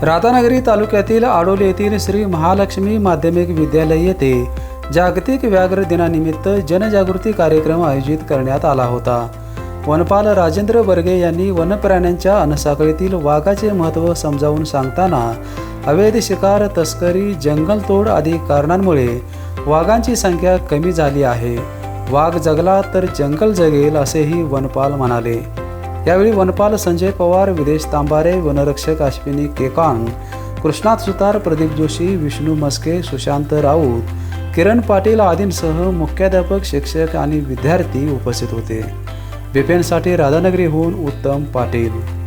राधानगरी तालुक्यातील आडोली येथील श्री महालक्ष्मी माध्यमिक विद्यालय येथे जागतिक व्याघ्र दिनानिमित्त जनजागृती कार्यक्रम आयोजित करण्यात आला होता। वनपाल राजेंद्र बर्गे यांनी वनप्राण्यांच्या अनसाखळीतील वाघाचे महत्त्व समजावून सांगताना अवैध शिकार, तस्करी, जंगलतोड आदी कारणांमुळे वाघांची संख्या कमी झाली आहे। वाघ जगला तर जंगल जगेल असेही वनपाल म्हणाले। यावेळी वनपाल संजय पवार, विदेश तांबारे, वनरक्षक अश्विनी केकांग, कृष्णात सुतार, प्रदीप जोशी, विष्णू मस्के, सुशांत राऊत, किरण पाटील आदींसह मुख्याध्यापक, शिक्षक आणि विद्यार्थी उपस्थित होते। बिपेनसाठी राधानगरीहून उत्तम पाटील।